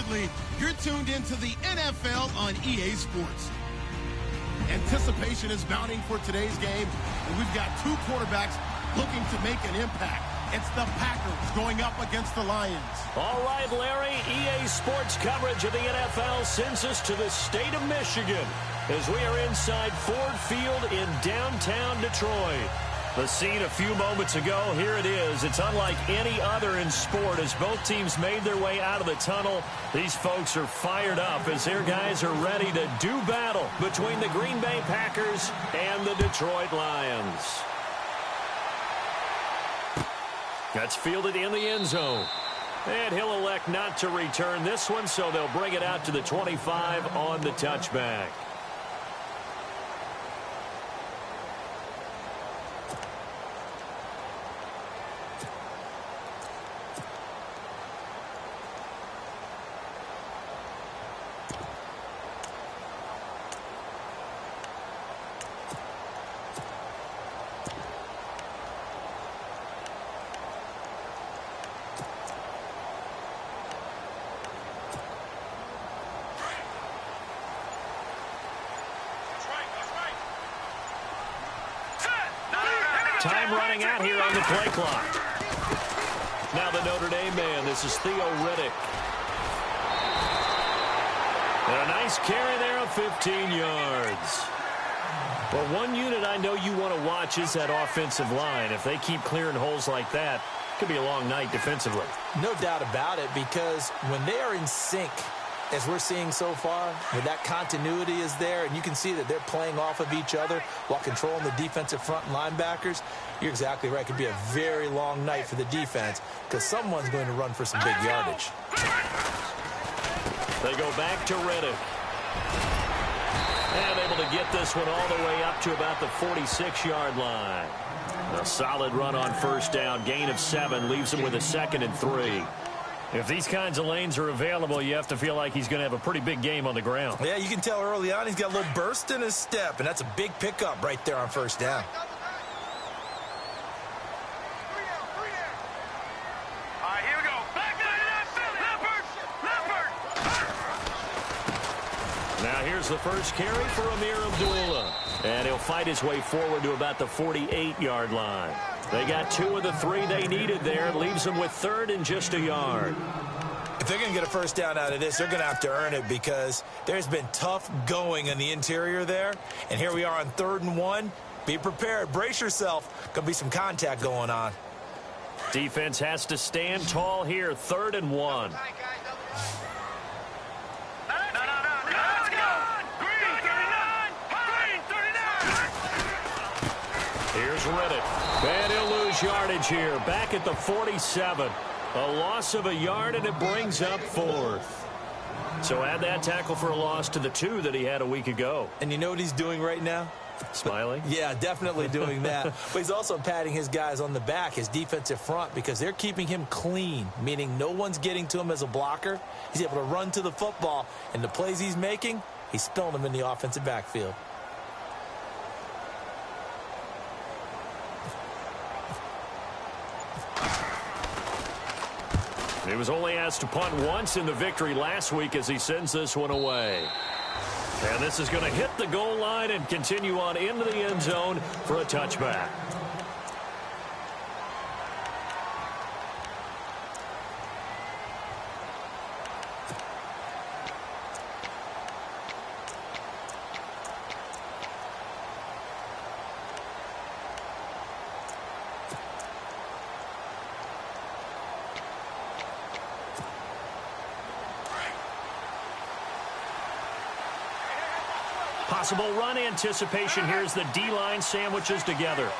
Bradley. You're tuned into the NFL on EA Sports. Anticipation is mounting for today's game, and we've got two quarterbacks looking to make an impact. It's the Packers going up against the Lions. All right, Larry, EA Sports coverage of the NFL sends us to the state of Michigan as we are inside Ford Field in downtown Detroit. The scene a few moments ago, here it is. It's unlike any other in sport as both teams made their way out of the tunnel. These folks are fired up as their guys are ready to do battle between the Green Bay Packers and the Detroit Lions. That's fielded in the end zone. And he'll elect not to return this one, so they'll bring it out to the 25 on the touchback. Time running out here on the play clock. Now the Notre Dame man, this is Theo Riddick. And a nice carry there of 15 yards. Well, one unit I know you want to watch is that offensive line. If they keep clearing holes like that, it could be a long night defensively. No doubt about it, because when they are in sync, as we're seeing so far, where that continuity is there, and you can see that they're playing off of each other while controlling the defensive front linebackers, you're exactly right. It could be a very long night for the defense because someone's going to run for some big yardage. They go back to Riddick. And able to get this one all the way up to about the 46-yard line. A solid run on first down. Gain of 7 leaves him with a 2nd and 3. If these kinds of lanes are available, you have to feel like he's going to have a pretty big game on the ground. Yeah, you can tell early on he's got a little burst in his step, and that's a big pickup right there on first down. All right, here we go. Back Leopard! Now here's the first carry for Amir Abdullah. And he'll fight his way forward to about the 48-yard line. They got 2 of the 3 they needed there. Leaves them with 3rd and just a yard. If they're going to get a first down out of this, they're going to have to earn it because there's been tough going in the interior there. And here we are on 3rd and 1. Be prepared. Brace yourself. Going to be some contact going on. Defense has to stand tall here. 3rd and 1. Here's Riddick. And he'll lose yardage here. Back at the 47. A loss of a yard, and it brings up 4th. So add that tackle for a loss to the 2 that he had a week ago. And you know what he's doing right now? Smiling? Yeah, definitely doing that. But he's also patting his guys on the back, his defensive front, because they're keeping him clean, meaning no one's getting to him as a blocker. He's able to run to the football, and the plays he's making, he's spilling them in the offensive backfield. He was only asked to punt once in the victory last week as he sends this one away. And this is going to hit the goal line and continue on into the end zone for a touchback. Possible run anticipation. Here's the D-line sandwiches together.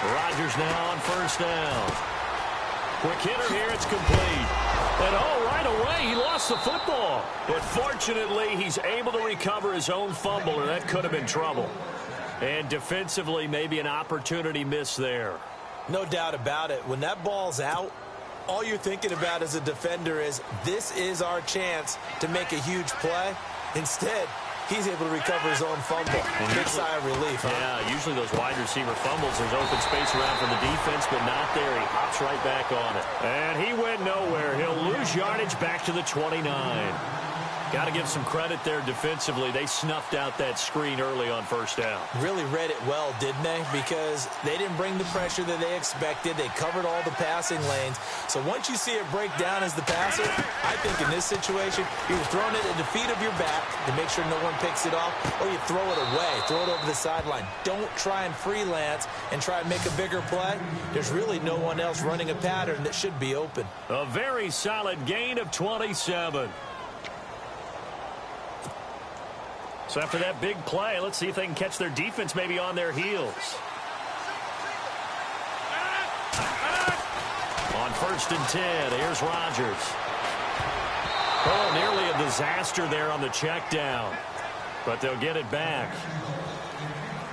Rodgers now on first down. Quick hitter here. It's complete. And right away, he lost the football. But fortunately, he's able to recover his own fumble, or that could have been trouble. And defensively, maybe an opportunity miss there. No doubt about it. When that ball's out, all you're thinking about as a defender is, this is our chance to make a huge play. Instead, he's able to recover his own fumble. Big sigh of relief, huh? Yeah, usually those wide receiver fumbles, there's open space around for the defense, but not there. He hops right back on it. And he went nowhere. He'll lose yardage back to the 29. Got to give some credit there defensively. They snuffed out that screen early on first down. Really read it well, didn't they? Because they didn't bring the pressure that they expected. They covered all the passing lanes. So once you see it break down as the passer, I think in this situation, you're throwing it at the feet of your back to make sure no one picks it off, or you throw it away, throw it over the sideline. Don't try and freelance and try and make a bigger play. There's really no one else running a pattern that should be open. A very solid gain of 27. So after that big play, let's see if they can catch their defense maybe on their heels. On 1st and 10, here's Rodgers. Oh, nearly a disaster there on the check down, but they'll get it back.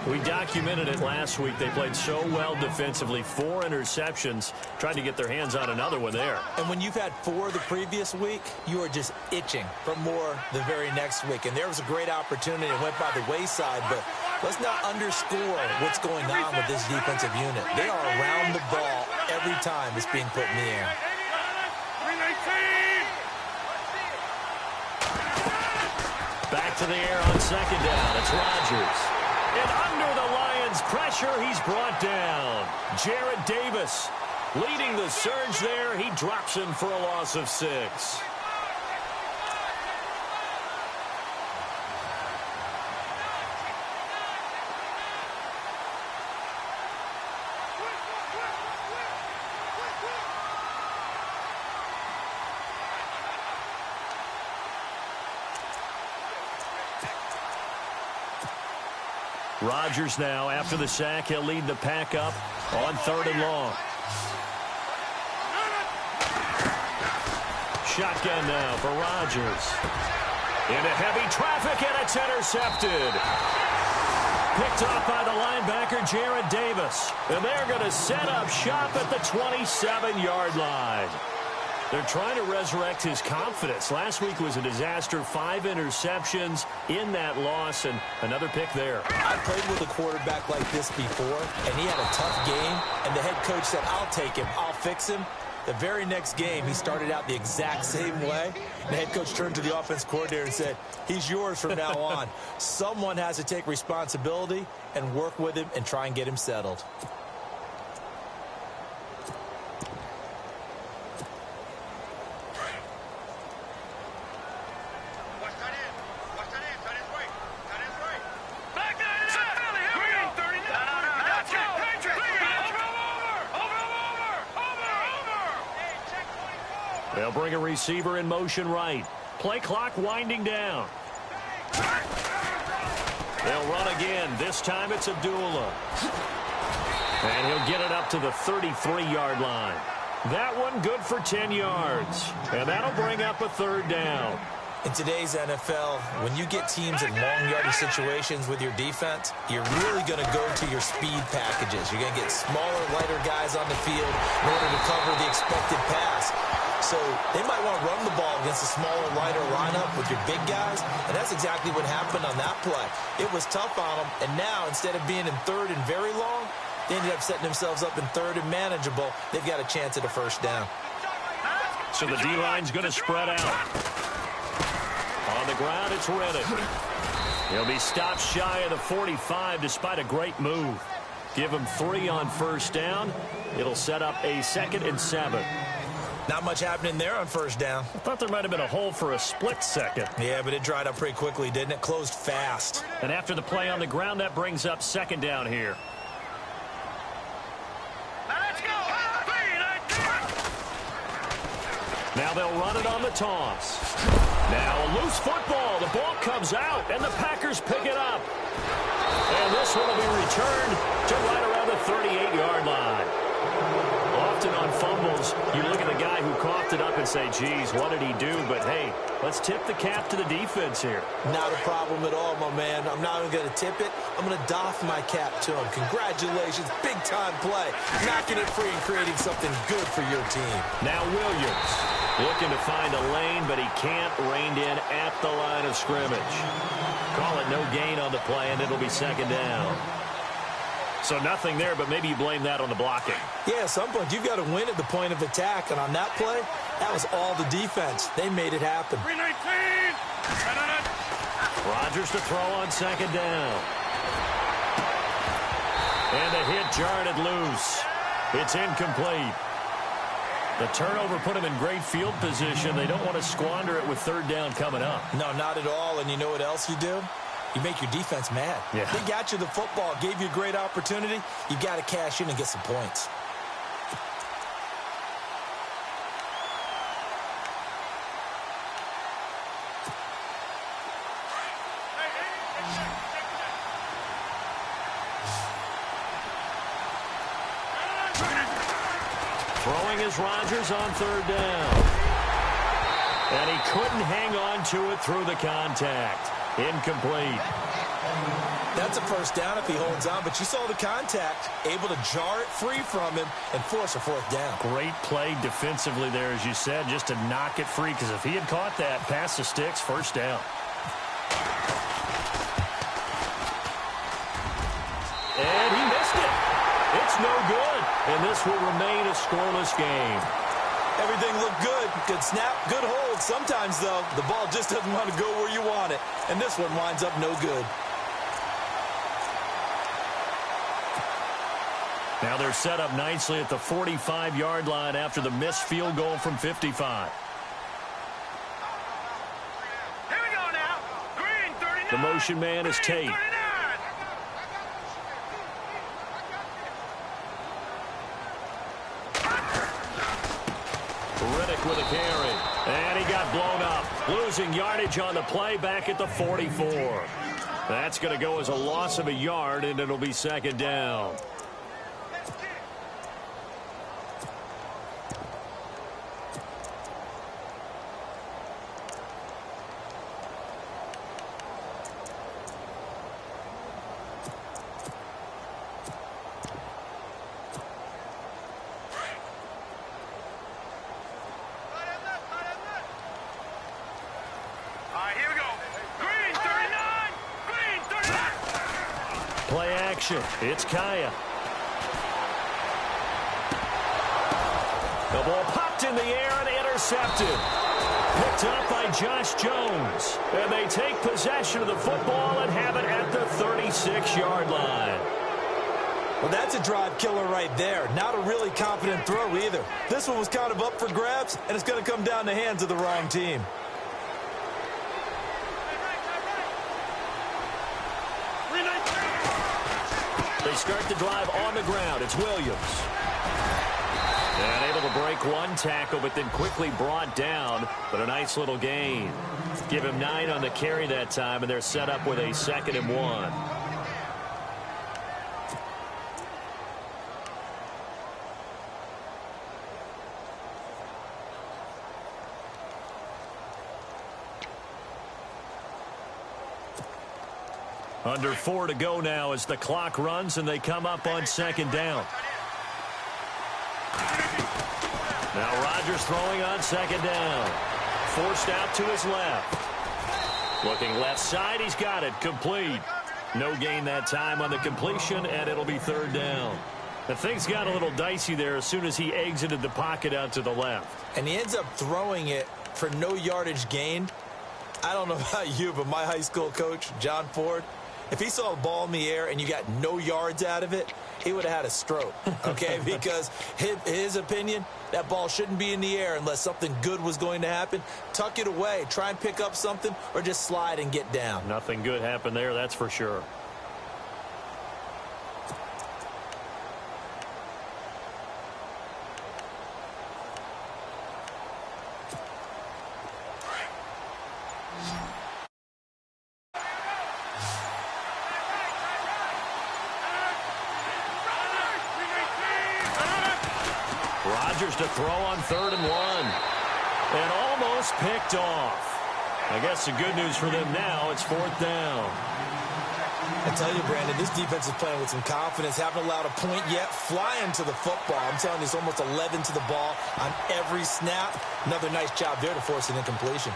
We documented it last week. They played so well defensively. 4 interceptions. Tried to get their hands on another one there. And when you've had 4 the previous week, you are just itching for more the very next week. And there was a great opportunity. It went by the wayside, but let's not underscore what's going on with this defensive unit. They are around the ball every time it's being put in the air. Back to the air on 2nd down. It's Rodgers. And under the Lions' pressure, he's brought down. Jarrett Davis leading the surge there. He drops him for a loss of 6. Rodgers now, after the sack, he'll lead the pack up on 3rd and long. Shotgun now for Rodgers. Into heavy traffic, and it's intercepted. Picked off by the linebacker, Jarrett Davis. And they're going to set up shop at the 27-yard line. They're trying to resurrect his confidence. Last week was a disaster. 5 interceptions in that loss, and another pick there. I played with a quarterback like this before, and he had a tough game, and the head coach said, I'll take him, I'll fix him. The very next game, he started out the exact same way. The head coach turned to the offense coordinator and said, he's yours from now on. Someone has to take responsibility and work with him and try and get him settled. They'll bring a receiver in motion right. Play clock winding down. They'll run again. This time it's Abdullah. And he'll get it up to the 33-yard line. That one good for 10 yards. And that'll bring up a 3rd down. In today's NFL, when you get teams in long yardage situations with your defense, you're really going to go to your speed packages. You're going to get smaller, lighter guys on the field in order to cover the expected pass. So they might want to run the ball against a smaller, lighter lineup with your big guys, and that's exactly what happened on that play. It was tough on them, and now instead of being in 3rd and very long, they ended up setting themselves up in 3rd and manageable. They've got a chance at a 1st down. So the D-line's going to spread out. On the ground, it's Reddick. He'll be stopped shy of the 45 despite a great move. Give him 3 on 1st down. It'll set up a 2nd and 7. Not much happening there on 1st down. I thought there might have been a hole for a split second. Yeah, but it dried up pretty quickly, didn't it? Closed fast. And after the play on the ground, that brings up 2nd down here. Let's go. Now they'll run it on the toss. Now a loose football. The ball comes out, and the Packers pick it up. And this one will be returned to right around the 38-yard line. Often on fumbles, you look at the guy who coughed it up and say, geez, what did he do? But, hey, let's tip the cap to the defense here. Not a problem at all, my man. I'm not even going to tip it. I'm going to doff my cap to him. Congratulations. Big-time play. Knocking it free and creating something good for your team. Now Williams Looking to find a lane, but he can't. Reined in at the line of scrimmage. Call it no gain on the play, and it'll be second down. So nothing there, but maybe you blame that on the blocking. Yeah, at some point, you've got to win at the point of attack. And on that play, that was all the defense. They made it happen. 319! Rodgers to throw on second down. And the hit jarred it loose. It's incomplete. The turnover put him in great field position. They don't want to squander it with third down coming up. No, not at all. And you know what else you do? You make your defense mad. Yeah. They got you the football, gave you a great opportunity. You got to cash in and get some points. Throwing is Rodgers on third down. And he couldn't hang on to it through the contact. Incomplete. That's a first down if he holds on, but you saw the contact, able to jar it free from him and force a fourth down. Great play defensively there, as you said, just to knock it free, because if he had caught that, past the sticks, first down. And he missed it. It's no good, and this will remain a scoreless game. Everything looked good. Good snap, good hold. Sometimes, though, the ball just doesn't want to go where you want it. And this one winds up no good. Now they're set up nicely at the 45-yard line after the missed field goal from 55. Here we go now. Green, 39. The motion man is Green, Tate. 39. With a carry. And he got blown up. Losing yardage on the play back at the 44. That's going to go as a loss of a yard, and it'll be second down. It's Kaya. The ball popped in the air and intercepted. Picked up by Josh Jones. And they take possession of the football and have it at the 36-yard line. Well, that's a drive killer right there. Not a really confident throw either. This one was kind of up for grabs, and it's going to come down the hands of the wrong team. They start the drive on the ground. It's Williams. And able to break one tackle, but then quickly brought down. But a nice little gain. Give him 9 on the carry that time, and they're set up with a 2nd and 1. Under 4 to go now as the clock runs and they come up on second down. Now Rodgers throwing on second down. Forced out to his left. Looking left side, he's got it. Complete. No gain that time on the completion, and it'll be third down. The things got a little dicey there as soon as he exited the pocket out to the left. And he ends up throwing it for no yardage gain. I don't know about you, but my high school coach, John Ford, if he saw a ball in the air and you got no yards out of it, he would have had a stroke, okay? Because his opinion, that ball shouldn't be in the air unless something good was going to happen. Tuck it away, try and pick up something, or just slide and get down. Nothing good happened there, that's for sure. Rodgers to throw on 3rd and 1. And almost picked off. I guess the good news for them now, it's 4th down. I tell you, Brandon, this defense is playing with some confidence. Haven't allowed a point yet. Flying to the football. I'm telling you, it's almost 11 to the ball on every snap. Another nice job there to force an incompletion.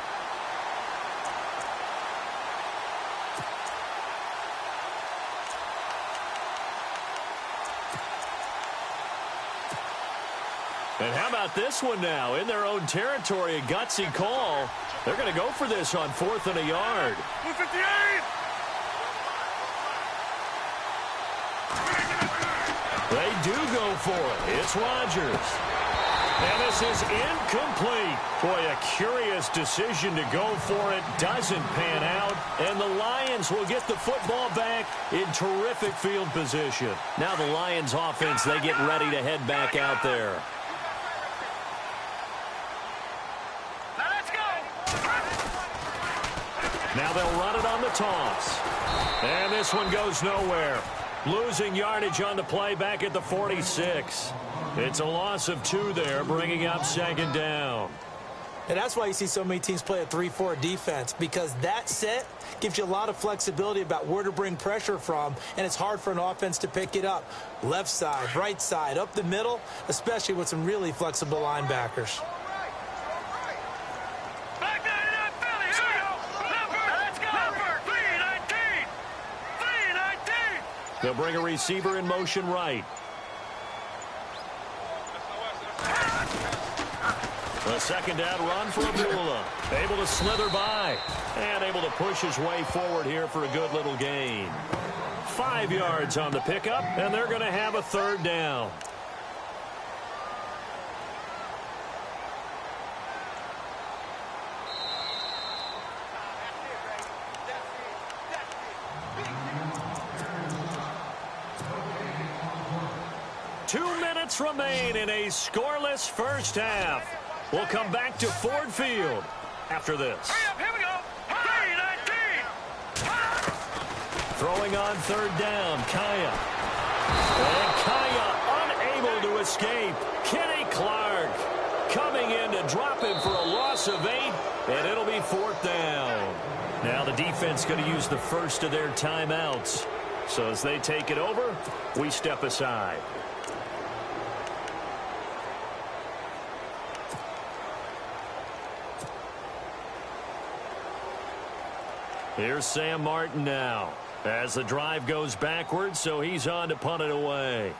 And how about this one now? In their own territory, a gutsy call. They're going to go for this on 4th and a yard. 58! They do go for it. It's Rodgers. And this is incomplete. Boy, a curious decision to go for it. Doesn't pan out. And the Lions will get the football back in terrific field position. Now the Lions offense, they get ready to head back out there. Now they'll run it on the toss. And this one goes nowhere. Losing yardage on the play back at the 46. It's a loss of 2 there, bringing up 2nd down. And that's why you see so many teams play a 3-4 defense, because that set gives you a lot of flexibility about where to bring pressure from, and it's hard for an offense to pick it up. Left side, right side, up the middle, especially with some really flexible linebackers. They'll bring a receiver in motion right. The 2nd down run for Abdullah. Able to slither by and able to push his way forward here for a good little gain. 5 yards on the pickup, and they're going to have a 3rd down. Remain in a scoreless first half. We'll come back to Ford Field after this. Here we go. 3-19. Throwing on 3rd down, Kaya. And Kaya unable to escape. Kenny Clark coming in to drop him for a loss of 8, and it'll be 4th down. Now the defense going to use the first of their timeouts. So as they take it over, we step aside. Here's Sam Martin now as the drive goes backwards, so he's on to punt it away.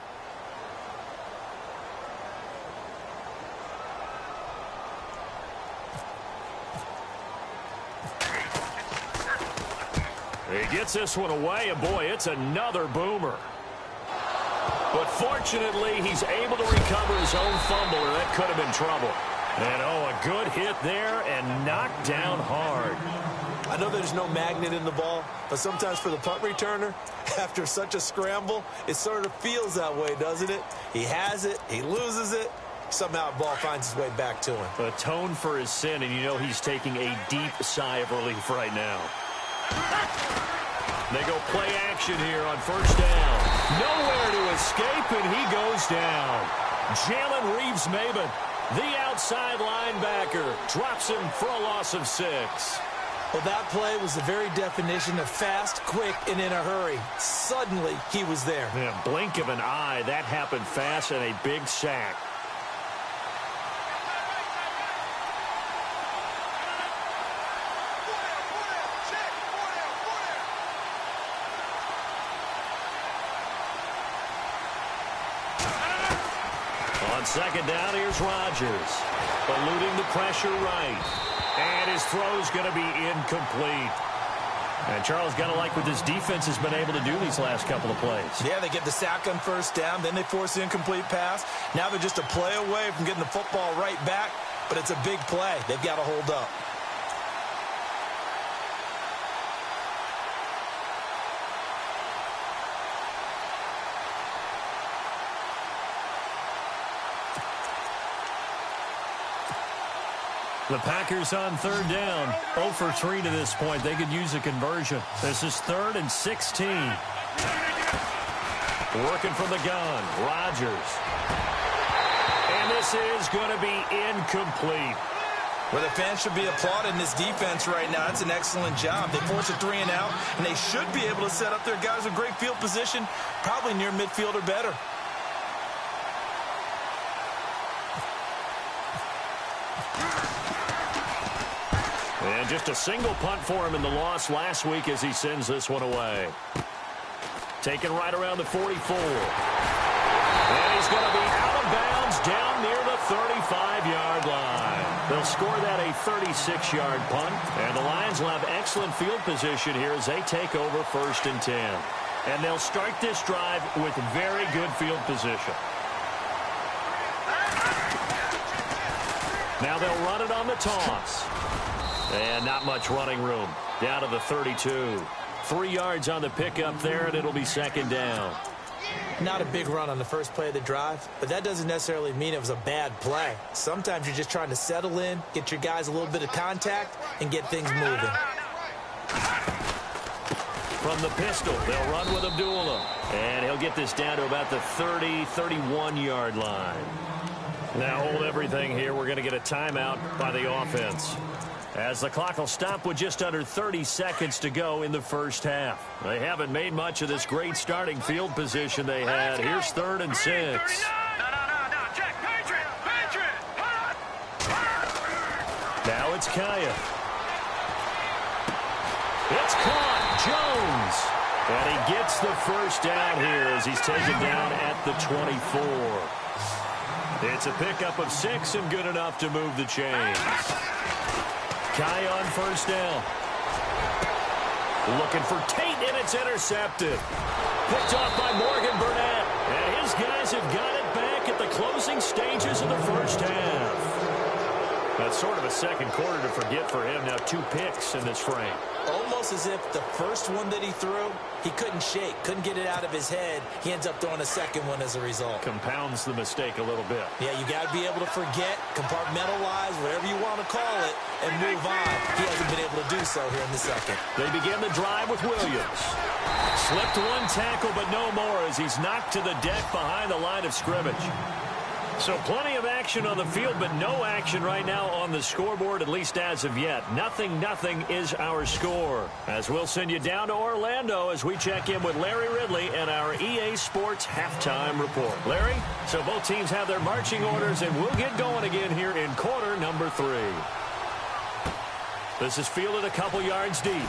He gets this one away, and boy, it's another boomer. But fortunately, he's able to recover his own fumble, or that could have been trouble. And oh, a good hit there and knocked down hard. I know there's no magnet in the ball, but sometimes for the punt returner, after such a scramble, it sort of feels that way, doesn't it? He has it, he loses it, somehow the ball finds its way back to him. Atone for his sin, and you know he's taking a deep sigh of relief right now. They go play action here on 1st down. Nowhere to escape, and he goes down. Jalen Reeves-Maybin, the outside linebacker, drops him for a loss of 6. Well, that play was the very definition of fast, quick, and in a hurry. Suddenly, he was there. Yeah, blink of an eye, that happened fast, and a big sack. On 2nd down, here's Rodgers. Eluding the pressure right. And his throw's going to be incomplete. And Charles, got to like what this defense has been able to do these last couple of plays. Yeah, they get the sack on 1st down, then they force the incomplete pass. Now they're just a play away from getting the football right back, but it's a big play. They've got to hold up. The Packers on 3rd down. 0 for 3 to this point. They could use a conversion. This is 3rd and 16. Working from the gun. Rodgers. And this is going to be incomplete. Well, the fans should be applauding this defense right now. That's an excellent job. They force a 3 and out, and they should be able to set up their guys with great field position, probably near midfield or better. And just a single punt for him in the loss last week as he sends this one away. Taken right around the 44. And he's going to be out of bounds down near the 35-yard line. They'll score that a 36-yard punt. And the Lions will have excellent field position here as they take over 1st and 10. And they'll start this drive with very good field position. Now they'll run it on the toss. And not much running room. Down to the 32. 3 yards on the pickup there, and it'll be 2nd down. Not a big run on the first play of the drive, but that doesn't necessarily mean it was a bad play. Sometimes you're just trying to settle in, get your guys a little bit of contact, and get things moving. From the pistol, they'll run with Abdullah. And he'll get this down to about the 30, 31-yard line. Now hold everything here. We're going to get a timeout by the offense, as the clock will stop with just under 30 seconds to go in the first half. They haven't made much of this great starting field position they had. Here's 3rd and 6. No, check, Patriot. Now it's Kaya. It's caught. Jones. And he gets the first down here as he's taken down at the 24. It's a pickup of 6 and good enough to move the chains. Kai on 1st down. Looking for Tate, and it's intercepted. Picked off by Morgan Burnett. And his guys have got it back at the closing stages of the first half. That's sort of a second quarter to forget for him. Now 2 picks in this frame. Almost as if the first one that he threw, he couldn't shake, couldn't get it out of his head. He ends up throwing a second one as a result. Compounds the mistake a little bit. Yeah, you got to be able to forget, compartmentalize, whatever you want to call it, and move on. He hasn't been able to do so here in the second. They begin the drive with Williams. Slipped 1 tackle, but no more as he's knocked to the deck behind the line of scrimmage. So plenty of action on the field, but no action right now on the scoreboard, at least as of yet. 0-0 is our score. As we'll send you down to Orlando as we check in with Larry Ridley and our EA Sports halftime report. Larry, so both teams have their marching orders, and we'll get going again here in quarter number 3. This is fielded a couple yards deep.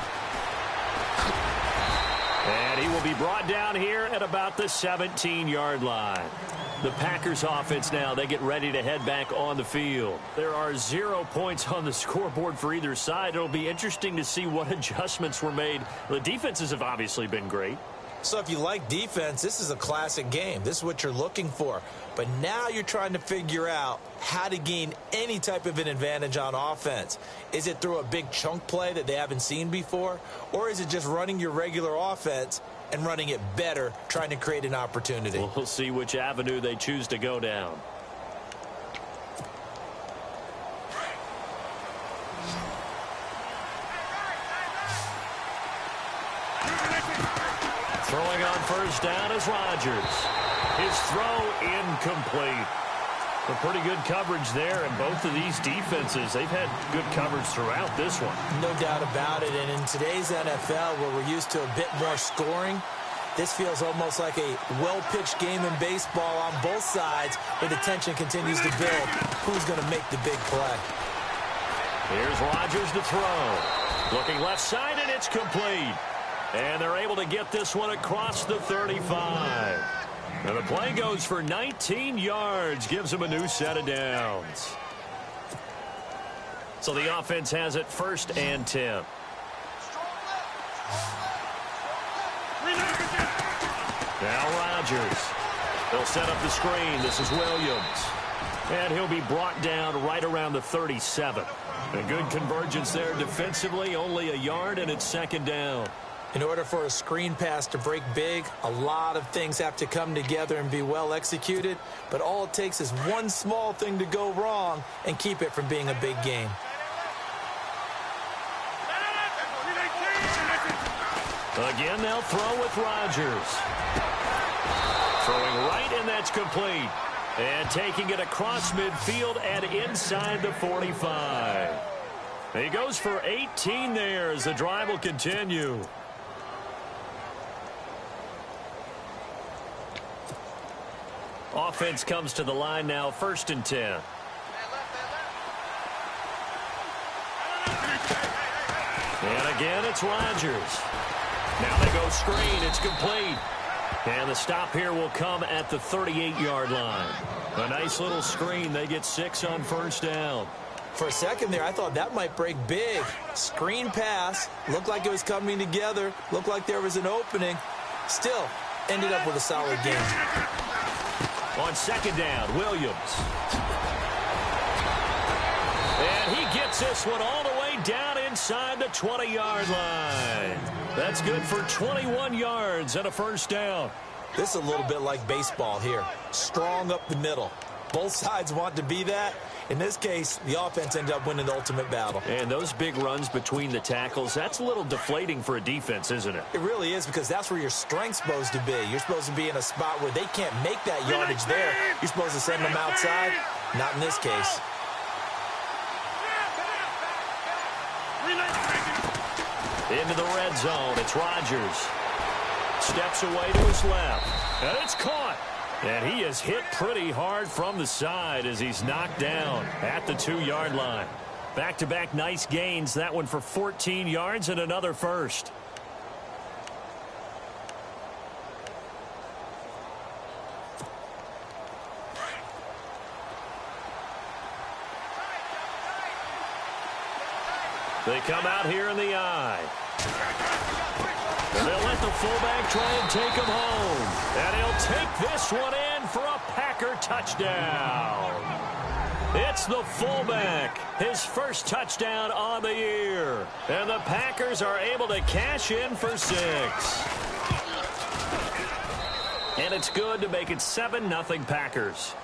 And he will be brought down here at about the 17-yard line. The Packers offense now, they get ready to head back on the field. There are 0 points on the scoreboard for either side. It'll be interesting to see what adjustments were made. The defenses have obviously been great. So if you like defense, this is a classic game. This is what you're looking for. But now you're trying to figure out how to gain any type of an advantage on offense. Is it through a big chunk play that they haven't seen before? Or is it just running your regular offense and running it better, trying to create an opportunity? We'll see which avenue they choose to go down. Throwing on 1st down is Rodgers. His throw incomplete. A pretty good coverage there, and both of these defenses, they've had good coverage throughout this one. No doubt about it, and in today's NFL, where we're used to a bit more scoring, this feels almost like a well-pitched game in baseball on both sides, where the tension continues to build. Who's going to make the big play? Here's Rodgers to throw. Looking left side, and it's complete. And they're able to get this one across the 35. And the play goes for 19 yards, gives them a new set of downs. So the offense has it 1st and 10. Now Rodgers. He'll set up the screen. This is Williams. And he'll be brought down right around the 37. A good convergence there defensively, only a yard, and it's 2nd down. In order for a screen pass to break big, a lot of things have to come together and be well executed, but all it takes is one small thing to go wrong and keep it from being a big game. Again, they'll throw with Rodgers. Throwing right, and that's complete. And taking it across midfield and inside the 45. He goes for 18 there as the drive will continue. Offense comes to the line now, 1st and 10. And again, it's Rodgers. Now they go screen. It's complete. And the stop here will come at the 38-yard line. A nice little screen. They get 6 on 1st down. For a second there, I thought that might break big. Screen pass. Looked like it was coming together. Looked like there was an opening. Still, ended up with a solid game. On 2nd down, Williams. And he gets this one all the way down inside the 20-yard line. That's good for 21 yards and a 1st down. This is a little bit like baseball here. Strong up the middle. Both sides want to be that. In this case, the offense ended up winning the ultimate battle. And those big runs between the tackles, that's a little deflating for a defense, isn't it? It really is, because that's where your strength's supposed to be. You're supposed to be in a spot where they can't make that yardage there. You're supposed to send them outside. Not in this case. Into the red zone. It's Rodgers. Steps away to his left. And it's caught. And he is hit pretty hard from the side as he's knocked down at the 2-yard line. Back-to-back nice gains. That one for 14 yards and another 1st. They come out here in the eye. And they'll let the fullback try and take him home. And he'll take this one in for a Packer touchdown. It's the fullback, his 1st touchdown on the year. And the Packers are able to cash in for 6. And it's good to make it 7-0 Packers.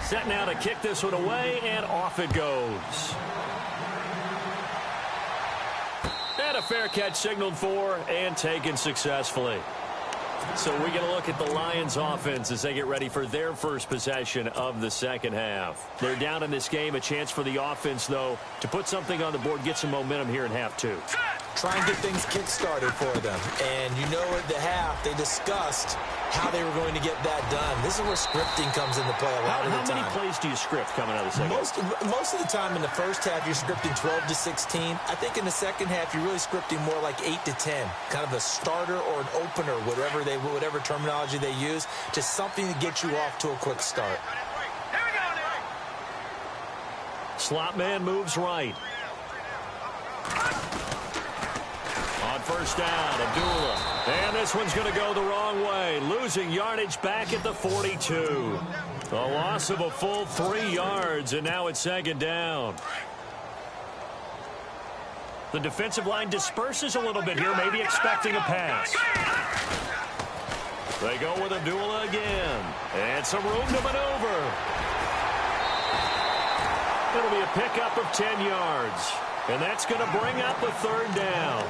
Set now to kick this one away, and off it goes. And a fair catch signaled for and taken successfully. So we get a look at the Lions offense as they get ready for their first possession of the 2nd half. They're down in this game. A chance for the offense, though, to put something on the board, get some momentum here in half 2. Try and get things kick-started for them. And you know at the half, they discussed how they were going to get that done. This is where scripting comes into play a lot of the time. How many plays do you script coming out of the 2nd half? Most of the time in the 1st half, you're scripting 12 to 16. I think in the 2nd half, you're really scripting more like 8 to 10. Kind of a starter or an opener, whatever terminology they use, just something to get you off to a quick start. Slot man moves right. On 1st down, Abdullah. And this one's going to go the wrong way. Losing yardage back at the 42. A loss of a full 3 yards, and now it's 2nd down. The defensive line disperses a little bit here, maybe expecting a pass. They go with Abdullah again. And some room to maneuver. It'll be a pickup of 10 yards. And that's going to bring up a 3rd down.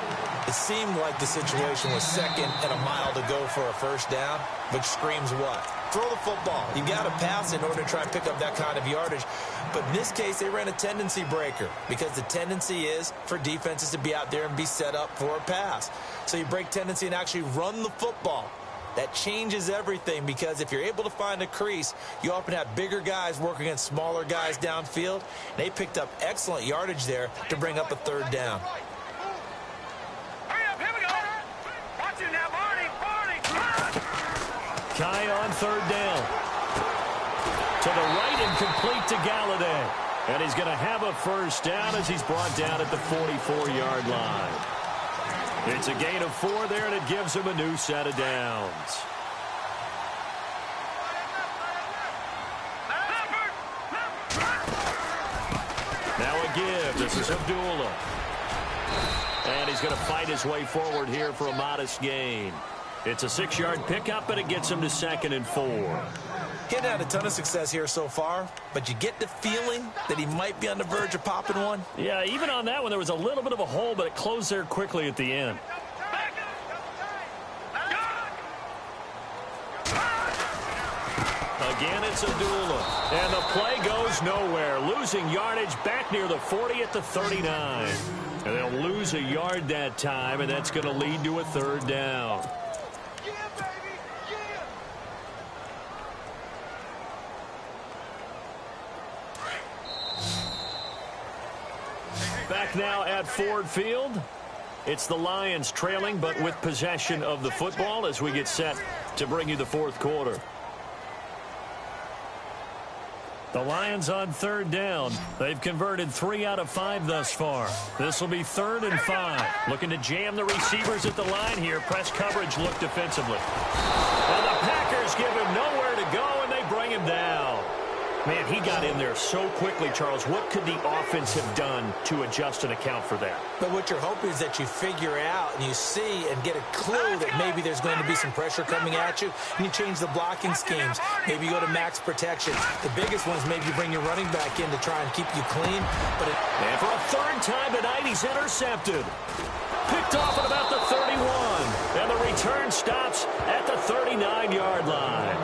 It seemed like the situation was 2nd and a mile to go for a 1st down, which screams what? Throw the football. You got to pass in order to try and pick up that kind of yardage. But in this case, they ran a tendency breaker because the tendency is for defenses to be out there and be set up for a pass. So you break tendency and actually run the football. That changes everything, because if you're able to find a crease, you often have bigger guys working against smaller guys downfield. They picked up excellent yardage there to bring up a 3rd down. Hurry up, here we go. Watch it now, Barney. Kai on 3rd down. To the right and complete to Galladay. And he's going to have a 1st down as he's brought down at the 44-yard line. It's a gain of 4 there, and it gives him a new set of downs. Now a give. This is Abdullah. And he's going to fight his way forward here for a modest gain. It's a 6-yard pickup, and it gets him to 2nd and 4. He hadn't had a ton of success here so far, but you get the feeling that he might be on the verge of popping one. Yeah, even on that one, there was a little bit of a hole, but it closed there quickly at the end. Again, it's Abdullah. And the play goes nowhere. Losing yardage back near the 40 at the 39. And they'll lose a yard that time, and that's going to lead to a third down. Back now at Ford Field. It's the Lions trailing, but with possession of the football as we get set to bring you the fourth quarter. The Lions on third down. They've converted 3 out of 5 thus far. This will be 3rd and 5. Looking to jam the receivers at the line here. Press coverage look defensively. And the Packers give him nowhere to go, and they bring him down. Man, he got in there so quickly, Charles. What could the offense have done to adjust and account for that? But what you're hoping is that you figure out and you see and get a clue that maybe there's going to be some pressure coming at you, and you change the blocking schemes. Maybe you go to max protection. The biggest one is maybe you bring your running back in to try and keep you clean. And for a third time tonight, he's intercepted. Picked off at about the 31. And the return stops at the 39-yard line.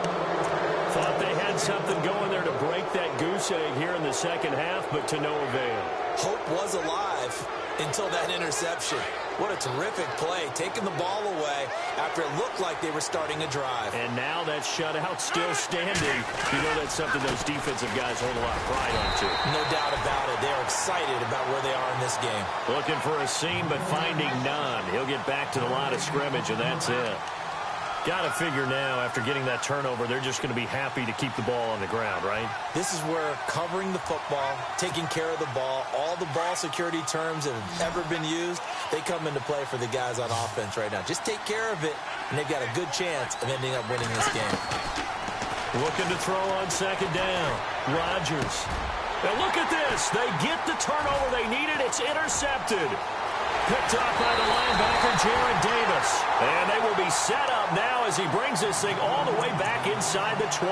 Thought they had something going there to break that goose egg here in the second half, but to no avail. Hope was alive until that interception. What a terrific play, taking the ball away after it looked like they were starting a drive. And now that shutout still standing. You know that's something those defensive guys hold a lot of pride on, too. No doubt about it. They're excited about where they are in this game. Looking for a seam, but finding none. He'll get back to the line of scrimmage, and that's it. Got to figure now, after getting that turnover, they're just going to be happy to keep the ball on the ground, right? This is where covering the football, taking care of the ball, all the ball security terms that have ever been used, they come into play for the guys on offense right now. Just take care of it, and they've got a good chance of ending up winning this game. Looking to throw on second down. Rodgers. Now look at this. They get the turnover they needed. It's intercepted. Picked up by the linebacker, Jared Davis. And they will be set up now as he brings this thing all the way back inside the 20.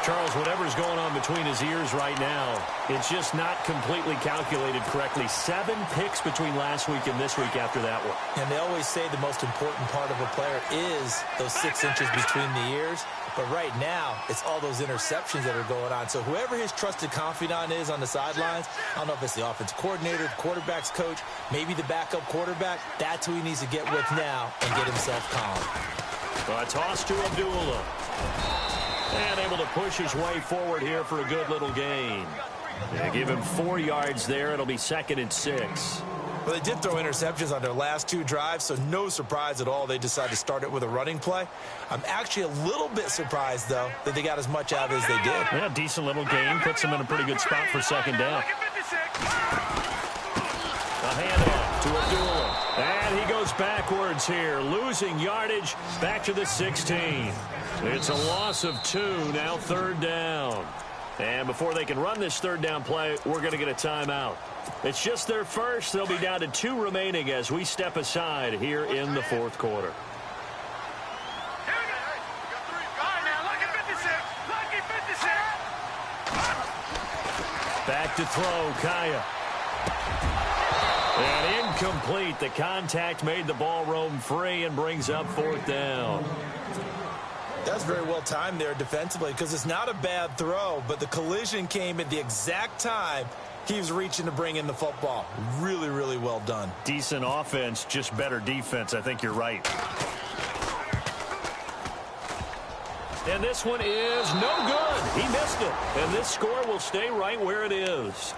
Charles, whatever's going on between his ears right now, it's just not completely calculated correctly. 7 picks between last week and this week after that one. And they always say the most important part of a player is those 6 inches between the ears. But right now, it's all those interceptions that are going on. So whoever his trusted confidant is on the sidelines, I don't know if it's the offensive coordinator, the quarterback's coach, maybe the backup quarterback, that's who he needs to get with now and get himself calm. A toss to Abdullah. And able to push his way forward here for a good little gain. They give him 4 yards there. It'll be 2nd and 6. Well, they did throw interceptions on their last 2 drives, so no surprise at all they decided to start it with a running play. I'm actually a little bit surprised, though, that they got as much out as they did. Yeah, decent little gain. Puts them in a pretty good spot for second down. A handoff to Abdullah. And he goes backwards here, losing yardage back to the 16. It's a loss of 2, now 3rd down. And before they can run this 3rd down play, we're going to get a timeout. It's just their first. They'll be down to 2 remaining as we step aside here in the 4th quarter. Back to throw, Kaya. And incomplete. The contact made the ball roam free and brings up 4th down. That's very well timed there defensively because it's not a bad throw, but the collision came at the exact time he was reaching to bring in the football. Really, really well done. Decent offense, just better defense. I think you're right. And this one is no good. He missed it. And this score will stay right where it is.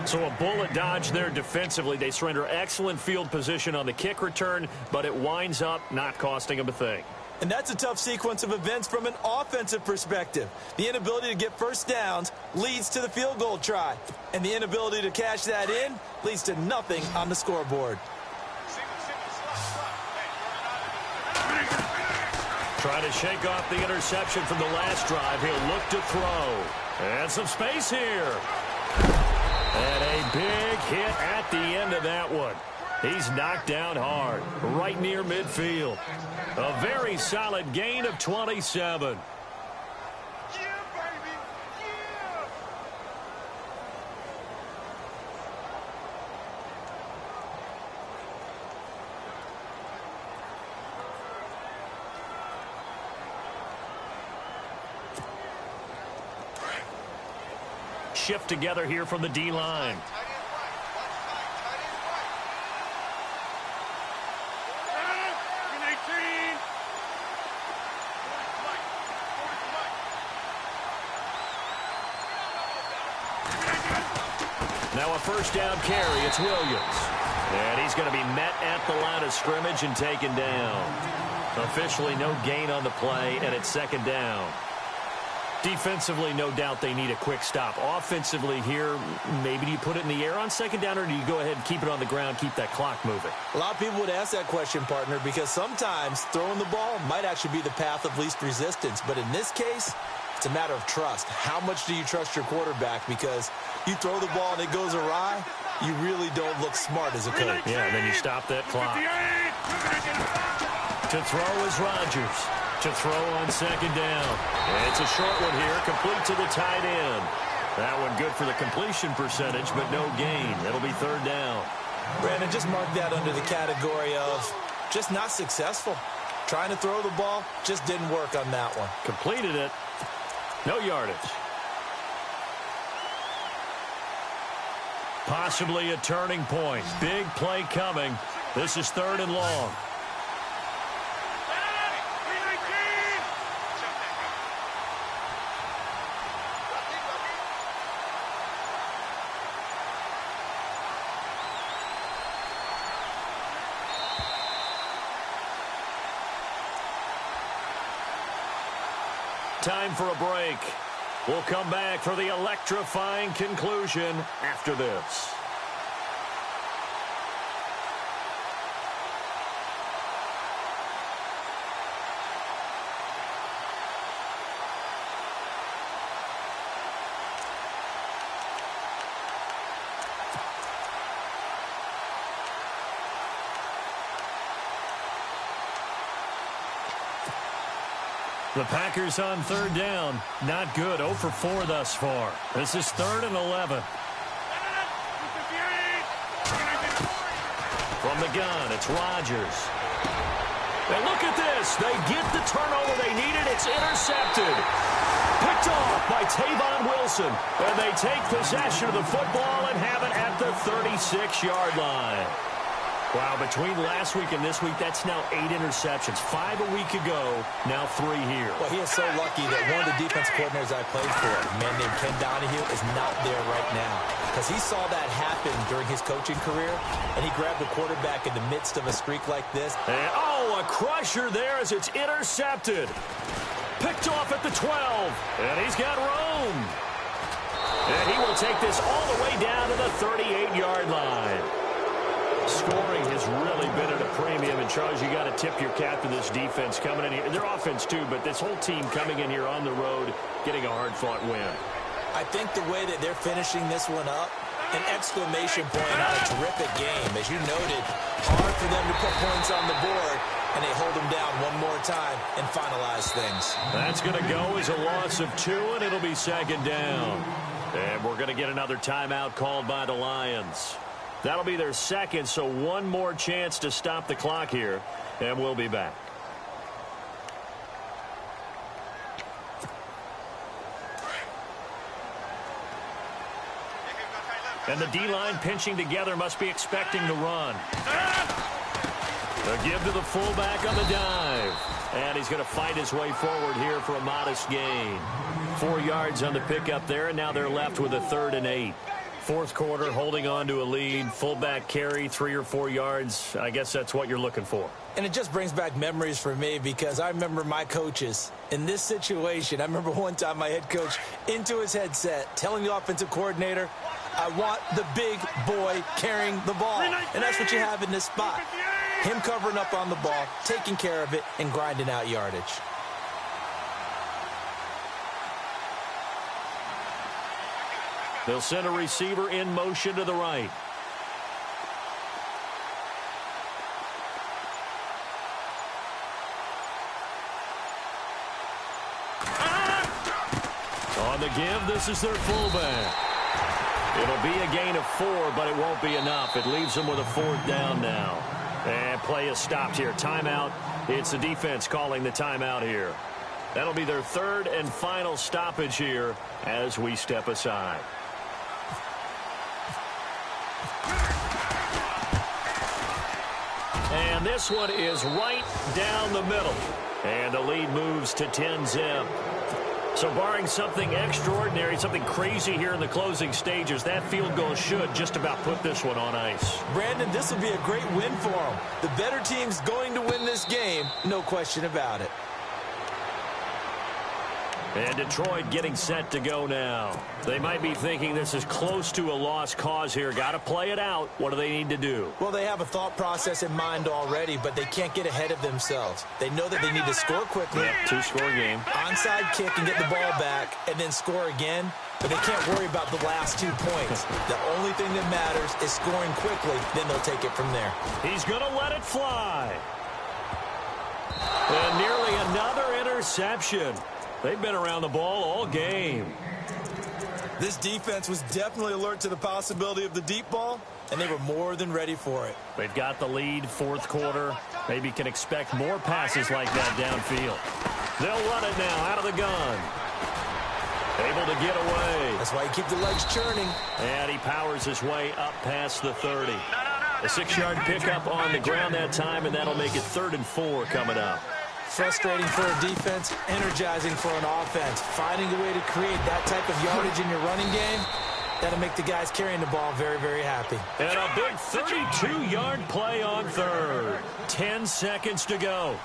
So a bullet dodge there defensively. They surrender excellent field position on the kick return, but it winds up not costing them a thing. And that's a tough sequence of events from an offensive perspective. The inability to get first downs leads to the field goal try. And the inability to cash that in leads to nothing on the scoreboard. Try to shake off the interception from the last drive. He'll look to throw. And some space here. And a big hit at the end of that one. He's knocked down hard, right near midfield. A very solid gain of 27. shift together here from the D-line. Now a first down carry. It's Williams. And he's going to be met at the line of scrimmage and taken down. Officially no gain on the play, and it's second down. Defensively, no doubt they need a quick stop. Offensively here, maybe do you put it in the air on second down, or do you go ahead and keep it on the ground, keep that clock moving? A lot of people would ask that question, partner, because sometimes throwing the ball might actually be the path of least resistance. But in this case, it's a matter of trust. How much do you trust your quarterback? Because you throw the ball and it goes awry, you really don't look smart as a coach. Yeah, and then you stop that clock. To throw is Rodgers. To throw on second down. It's a short one here, complete to the tight end. That one good for the completion percentage, but no gain. It'll be third down. Brandon, just mark that under the category of just not successful. Trying to throw the ball, just didn't work on that one. Completed it. No yardage. Possibly a turning point. Big play coming. This is third and long. Time for a break. We'll come back for the electrifying conclusion after this. The Packers on third down. Not good. 0 for 4 thus far. This is third and 11. From the gun, it's Rodgers. And look at this. They get the turnover they needed. It's intercepted. Picked off by Tavon Wilson. And they take possession of the football and have it at the 36-yard line. Wow, between last week and this week, that's now 8 interceptions. 5 a week ago, now 3 here. Well, he is so lucky that one of the defense coordinators I played for, a man named Ken Donahue, is not there right now. Because he saw that happen during his coaching career, and he grabbed the quarterback in the midst of a streak like this. And, oh, a crusher there as it's intercepted. Picked off at the 12, and he's got room. And he will take this all the way down to the 38-yard line. Scoring has really been at a premium, and Charles, you got to tip your cap to this defense coming in here. Their offense too, but this whole team coming in here on the road, getting a hard-fought win. I think the way that they're finishing this one up, an exclamation point on a terrific game. As you noted, hard for them to put points on the board, and they hold them down one more time and finalize things. That's going to go as a loss of 2, and it'll be second down. And we're going to get another timeout called by the Lions. That'll be their second, so one more chance to stop the clock here, and we'll be back. And the D-line pinching together, must be expecting the run. A give to the fullback on the dive. And he's going to fight his way forward here for a modest gain. 4 yards on the pickup there, and now they're left with a 3rd and 8. Fourth quarter, holding on to a lead. Fullback carry, 3 or 4 yards. I guess that's what you're looking for. And it just brings back memories for me because I remember my coaches in this situation. I remember one time my head coach into his headset telling the offensive coordinator, I want the big boy carrying the ball. And that's what you have in this spot. Him covering up on the ball, taking care of it, and grinding out yardage. They'll send a receiver in motion to the right. On the give, this is their fullback. It'll be a gain of 4, but it won't be enough. It leaves them with a 4th down now. And play is stopped here. Timeout. It's the defense calling the timeout here. That'll be their 3rd and final stoppage here as we step aside. And this one is right down the middle. And the lead moves to 10-zip. So barring something extraordinary, something crazy here in the closing stages, that field goal should just about put this one on ice. Brandon, this will be a great win for them. The better team's going to win this game, no question about it. And Detroit getting set to go now. They might be thinking this is close to a lost cause here. Got to play it out. What do they need to do? Well, they have a thought process in mind already, but they can't get ahead of themselves. They know that they need to score quickly. Yep, two-score game. Onside kick and get the ball back and then score again. But they can't worry about the last 2 points. The only thing that matters is scoring quickly. Then they'll take it from there. He's going to let it fly. And nearly another interception. They've been around the ball all game. This defense was definitely alert to the possibility of the deep ball, and they were more than ready for it. They've got the lead, fourth quarter. Maybe can expect more passes like that downfield. They'll run it now out of the gun. Able to get away. That's why you keep the legs churning. And he powers his way up past the 30. A 6-yard pickup on the ground that time, and that'll make it 3rd and 4 coming up. Frustrating for a defense, energizing for an offense. Finding a way to create that type of yardage in your running game, that'll make the guys carrying the ball very, very happy. And a big 32-yard play on 3rd. 10 seconds to go.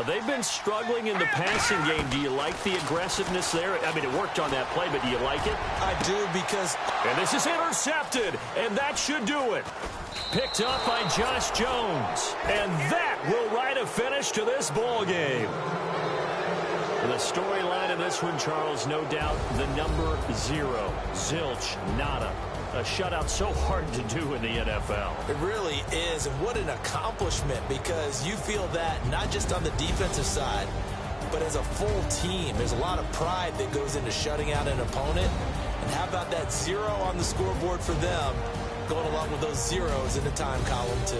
They've been struggling in the passing game. Do you like the aggressiveness there? I mean, it worked on that play, but do you like it? I do because... And this is intercepted, and that should do it. Picked up by Josh Jones. And that will write a finish to this ball game. The storyline of this one, Charles, no doubt the number 0. Zilch, nada. A shutout so hard to do in the NFL. It really is, and what an accomplishment, because you feel that not just on the defensive side, but as a full team. There's a lot of pride that goes into shutting out an opponent. And how about that 0 on the scoreboard for them, going along with those zeros in the time column, too.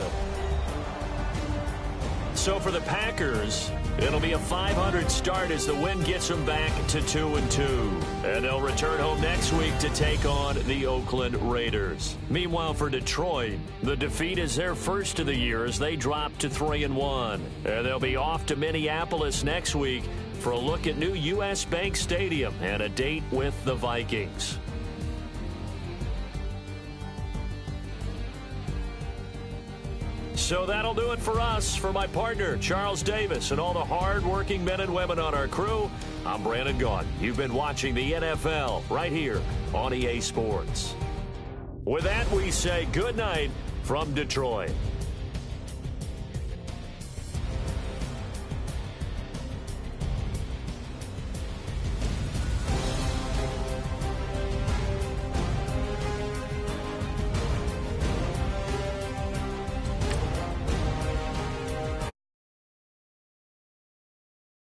So for the Packers, it'll be a .500 start as the win gets them back to 2-2. And they'll return home next week to take on the Oakland Raiders. Meanwhile, for Detroit, the defeat is their first of the year as they drop to 3-1. And they'll be off to Minneapolis next week for a look at new U.S. Bank Stadium and a date with the Vikings. So that'll do it for us. For my partner, Charles Davis, and all the hard-working men and women on our crew, I'm Brandon Gaudin. You've been watching the NFL right here on EA Sports. With that, we say good night from Detroit.